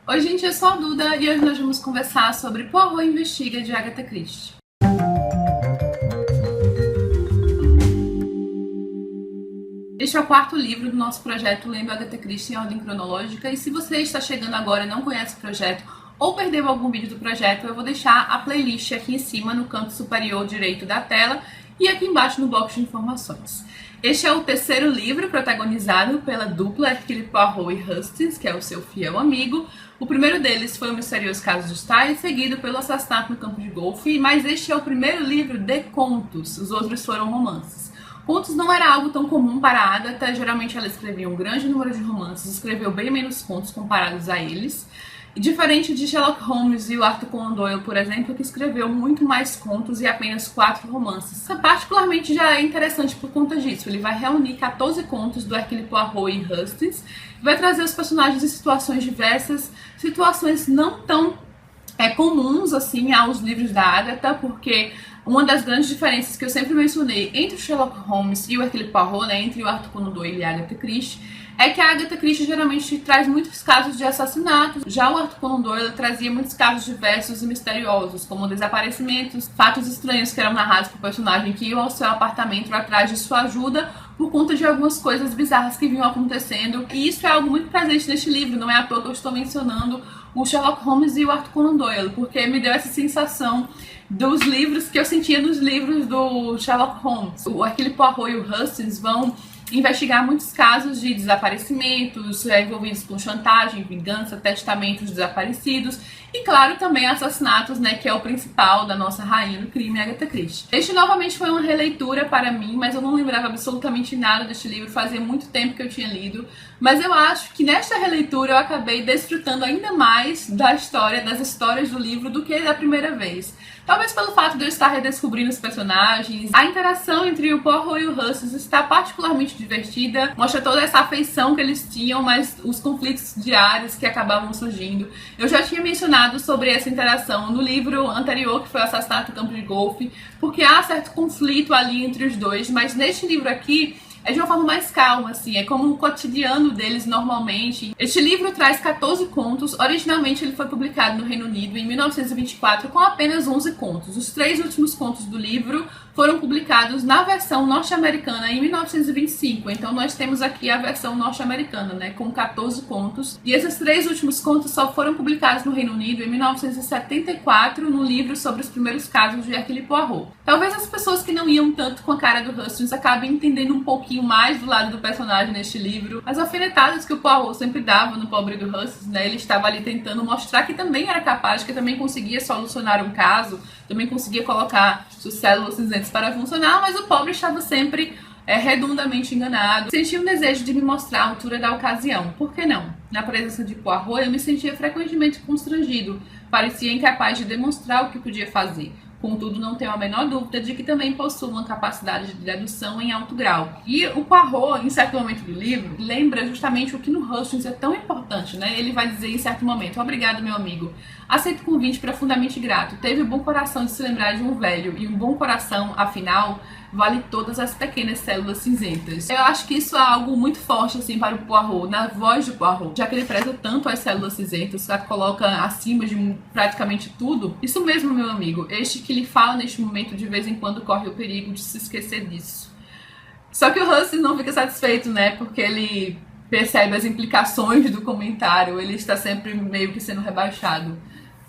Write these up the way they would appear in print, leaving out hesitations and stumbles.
Oi gente, eu sou a Duda e hoje nós vamos conversar sobre Poirot Investiga, de Agatha Christie. Este é o quarto livro do nosso projeto Lendo Agatha Christie em ordem cronológica, e se você está chegando agora e não conhece o projeto ou perdeu algum vídeo do projeto, eu vou deixar a playlist aqui em cima no canto superior direito da tela e aqui embaixo no box de informações. Este é o terceiro livro protagonizado pela dupla Hercule Poirot e Hastings, que é o seu fiel amigo. O primeiro deles foi o misterioso caso de Styles, seguido pelo assassinato no campo de golfe, mas este é o primeiro livro de contos, os outros foram romances. Contos não era algo tão comum para a Agatha, geralmente ela escrevia um grande número de romances, escreveu bem menos contos comparados a eles. E diferente de Sherlock Holmes e o Arthur Conan Doyle, por exemplo, que escreveu muito mais contos e apenas 4 romances. Particularmente já é interessante por conta disso. Ele vai reunir 14 contos do Hercule Poirot e Hastings e vai trazer os personagens em situações diversas, situações não tão comuns assim aos livros da Agatha, porque uma das grandes diferenças que eu sempre mencionei entre o Sherlock Holmes e o Hercule Poirot, entre o Arthur Conan Doyle e a Agatha Christie, é que a Agatha Christie geralmente traz muitos casos de assassinatos. Já o Arthur Conan Doyle trazia muitos casos diversos e misteriosos, como desaparecimentos, fatos estranhos que eram narrados por personagem que iam ao seu apartamento atrás de sua ajuda por conta de algumas coisas bizarras que vinham acontecendo. E isso é algo muito presente neste livro, não é à toa que eu estou mencionando o Sherlock Holmes e o Arthur Conan Doyle, porque me deu essa sensação dos livros que eu sentia nos livros do Sherlock Holmes. O Hercule Poirot e o Hastings vão investigar muitos casos de desaparecimentos envolvidos com chantagem, vingança, testamentos desaparecidos e, claro, também assassinatos, que é o principal da nossa rainha do crime, Agatha Christie. Este novamente foi uma releitura para mim, mas eu não lembrava absolutamente nada deste livro, fazia muito tempo que eu tinha lido, mas eu acho que nesta releitura eu acabei desfrutando ainda mais da história, das histórias do livro do que da primeira vez. Talvez pelo fato de eu estar redescobrindo os personagens. A interação entre o Poirot e o Hastings está particularmente divertida. Mostra toda essa afeição que eles tinham, mas os conflitos diários que acabavam surgindo. Eu já tinha mencionado sobre essa interação no livro anterior, que foi o Assassinato no Campo de Golfe, porque há certo conflito ali entre os dois, mas neste livro aqui é de uma forma mais calma, assim, é como o cotidiano deles normalmente. Este livro traz 14 contos. Originalmente ele foi publicado no Reino Unido em 1924 com apenas 11 contos. Os 3 últimos contos do livro foram publicados na versão norte-americana em 1925. Então nós temos aqui a versão norte-americana, com 14 contos. E esses 3 últimos contos só foram publicados no Reino Unido em 1974 no livro sobre os primeiros casos de Hercule Poirot. Talvez as pessoas que não iam tanto com a cara do Hastings acabem entendendo um pouquinho mais do lado do personagem neste livro. As alfinetadas que o Poirot sempre dava no pobre do Hastings, ele estava ali tentando mostrar que também era capaz, que também conseguia solucionar um caso, também conseguia colocar suas células cinzentas para funcionar, mas o pobre estava sempre redondamente enganado. Sentia um desejo de me mostrar a altura da ocasião. Por que não? Na presença de Poirot eu me sentia frequentemente constrangido, parecia incapaz de demonstrar o que podia fazer. Contudo, não tenho a menor dúvida de que também possui uma capacidade de dedução em alto grau. E o Poirot, em certo momento do livro, lembra justamente o que no Hastings é tão importante, Ele vai dizer em certo momento: obrigado, meu amigo. Aceito o convite profundamente grato. Teve o bom coração de se lembrar de um velho, e um bom coração, afinal, vale todas as pequenas células cinzentas. Eu acho que isso é algo muito forte, assim, para o Poirot, na voz de Poirot, já que ele preza tanto as células cinzentas, que coloca acima de praticamente tudo. Isso mesmo, meu amigo, este que lhe fala neste momento, de vez em quando corre o perigo de se esquecer disso. Só que o Hastings não fica satisfeito, porque ele percebe as implicações do comentário, ele está sempre meio que sendo rebaixado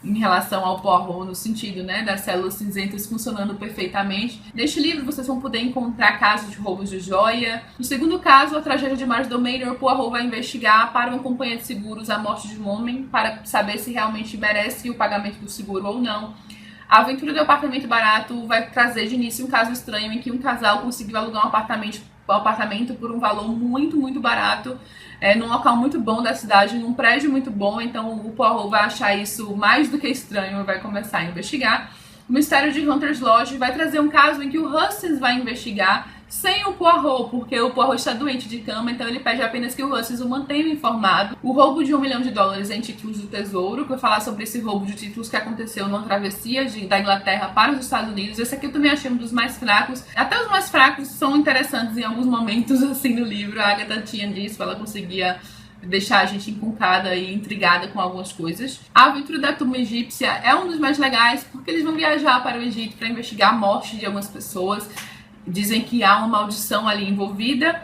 em relação ao Poirot, no sentido, das células cinzentas funcionando perfeitamente. Neste livro vocês vão poder encontrar casos de roubos de joia. No segundo caso, a tragédia de Marsden Manor, o Poirot vai investigar para uma companhia de seguros a morte de um homem, para saber se realmente merece o pagamento do seguro ou não. A aventura do apartamento barato vai trazer de início um caso estranho em que um casal conseguiu alugar um apartamento por um valor muito, muito barato, num local muito bom da cidade, num prédio muito bom. Então o Poirot vai achar isso mais do que estranho e vai começar a investigar. O mistério de Hunter's Lodge vai trazer um caso em que o Hastings vai investigar sem o Poirot, porque o Poirot está doente de cama, então ele pede apenas que o Hastings o mantenha informado. O roubo de $1 milhão em títulos do Tesouro, que vai falar sobre esse roubo de títulos que aconteceu numa travessia da Inglaterra para os Estados Unidos. Esse aqui eu também achei um dos mais fracos. Até os mais fracos são interessantes em alguns momentos, assim, no livro. A Agatha tinha disso, ela conseguia deixar a gente encucada e intrigada com algumas coisas. A Aventura da Tumba Egípcia é um dos mais legais, porque eles vão viajar para o Egito para investigar a morte de algumas pessoas. Dizem que há uma maldição ali envolvida.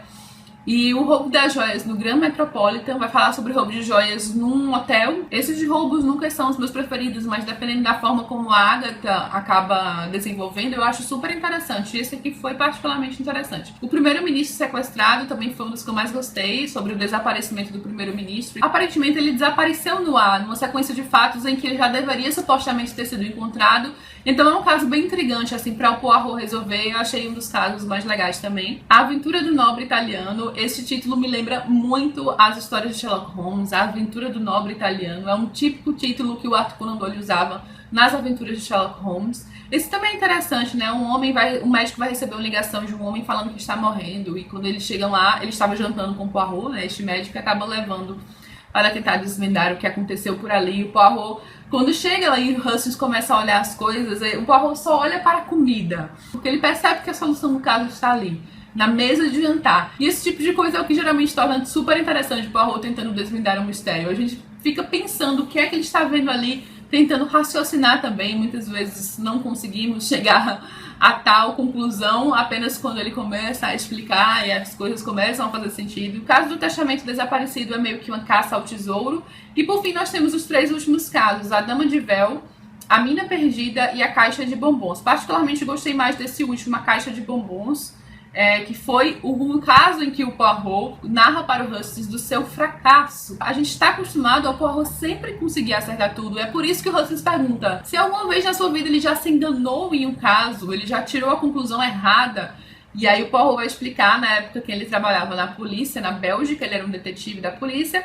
E o roubo das joias no Grand Metropolitan vai falar sobre roubo de joias num hotel. Esses de roubos nunca são os meus preferidos, mas dependendo da forma como a Agatha acaba desenvolvendo, eu acho super interessante. Esse aqui foi particularmente interessante. O primeiro-ministro sequestrado também foi um dos que eu mais gostei, sobre o desaparecimento do primeiro-ministro. Aparentemente ele desapareceu no ar, numa sequência de fatos em que ele já deveria supostamente ter sido encontrado. Então é um caso bem intrigante, assim, para o Poirot resolver. Eu achei um dos casos mais legais também. A Aventura do Nobre Italiano. Esse título me lembra muito as histórias de Sherlock Holmes. A Aventura do Nobre Italiano é um típico título que o Arthur Conan Doyle usava nas aventuras de Sherlock Holmes. Esse também é interessante, né? Um médico vai receber uma ligação de um homem falando que está morrendo, e quando eles chegam lá, ele estava jantando com o Poirot, né? Este médico acaba levando para tentar desvendar o que aconteceu por ali. E o Poirot, quando chega lá e o Hustings começa a olhar as coisas, o Poirot só olha para a comida, porque ele percebe que a solução do caso está ali, na mesa de jantar. E esse tipo de coisa é o que geralmente torna super interessante o Poirot tentando desvendar um mistério. A gente fica pensando o que é que ele está vendo ali, tentando raciocinar também. Muitas vezes não conseguimos chegar a tal conclusão apenas quando ele começa a explicar e as coisas começam a fazer sentido. O caso do testamento desaparecido é meio que uma caça ao tesouro. E por fim nós temos os 3 últimos casos: a Dama de Véu, a Mina Perdida e a Caixa de Bombons. Particularmente gostei mais desse último, a Caixa de Bombons, que foi o caso em que o Poirot narra para o Hustings do seu fracasso. A gente está acostumado ao Poirot sempre conseguir acertar tudo. É por isso que o Hustings pergunta se alguma vez na sua vida ele já se enganou em um caso, ele já tirou a conclusão errada. E aí o Poirot vai explicar, na época que ele trabalhava na polícia, na Bélgica, ele era um detetive da polícia,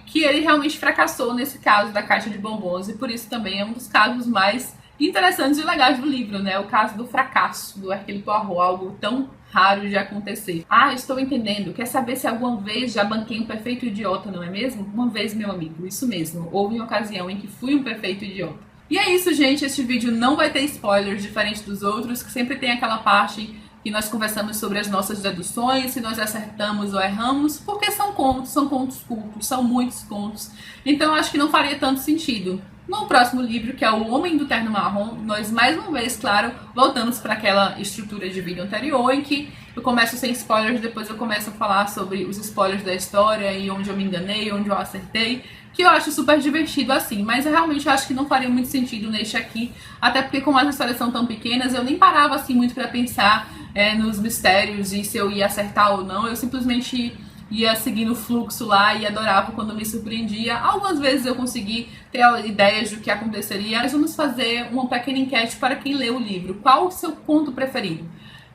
que ele realmente fracassou nesse caso da Caixa de Bombons, e por isso também é um dos casos mais interessantes e legais do livro, né? O caso do fracasso do Hercule Poirot, algo tão raro de acontecer. Ah, estou entendendo. Quer saber se alguma vez já banquei um perfeito idiota, não é mesmo? Uma vez, meu amigo, isso mesmo. Houve uma ocasião em que fui um perfeito idiota. E é isso, gente. Este vídeo não vai ter spoilers, diferente dos outros, que sempre tem aquela parte que nós conversamos sobre as nossas deduções, se nós acertamos ou erramos, porque são contos curtos, são muitos contos. Então eu acho que não faria tanto sentido. No próximo livro, que é O Homem do Terno Marrom, nós mais uma vez, claro, voltamos para aquela estrutura de vídeo anterior, em que eu começo sem spoilers, depois eu começo a falar sobre os spoilers da história e onde eu me enganei, onde eu acertei, que eu acho super divertido assim, mas eu realmente acho que não faria muito sentido neste aqui, até porque como as histórias são tão pequenas, eu nem parava assim muito para pensar nos mistérios e se eu ia acertar ou não. Eu simplesmente ia seguindo o fluxo lá e adorava quando me surpreendia. Algumas vezes eu consegui ter ideias do que aconteceria. Mas vamos fazer uma pequena enquete para quem lê o livro. Qual o seu conto preferido?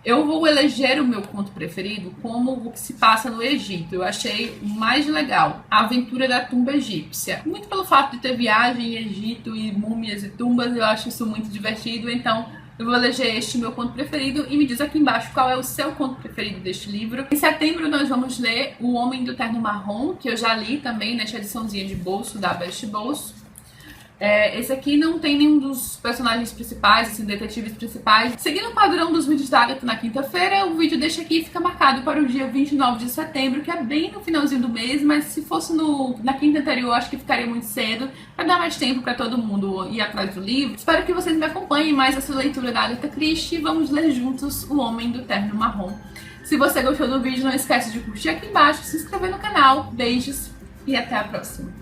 Eu vou eleger o meu conto preferido como o que se passa no Egito. Eu achei mais legal A Aventura da Tumba Egípcia. Muito pelo fato de ter viagem em Egito e múmias e tumbas, eu acho isso muito divertido. Então eu vou eleger este meu conto preferido e me diz aqui embaixo qual é o seu conto preferido deste livro. Em setembro nós vamos ler O Homem do Terno Marrom, que eu já li também nesta ediçãozinha de bolso da Best Bolso. Esse aqui não tem nenhum dos personagens principais, assim, detetives principais. Seguindo o padrão dos vídeos da Agatha na quinta-feira, o vídeo deste aqui fica marcado para o dia 29 de setembro, que é bem no finalzinho do mês, mas se fosse na quinta anterior, acho que ficaria muito cedo, para dar mais tempo para todo mundo ir atrás do livro. Espero que vocês me acompanhem mais essa leitura da Agatha Christie e vamos ler juntos O Homem do Terno Marrom. Se você gostou do vídeo, não esquece de curtir aqui embaixo, se inscrever no canal. Beijos e até a próxima!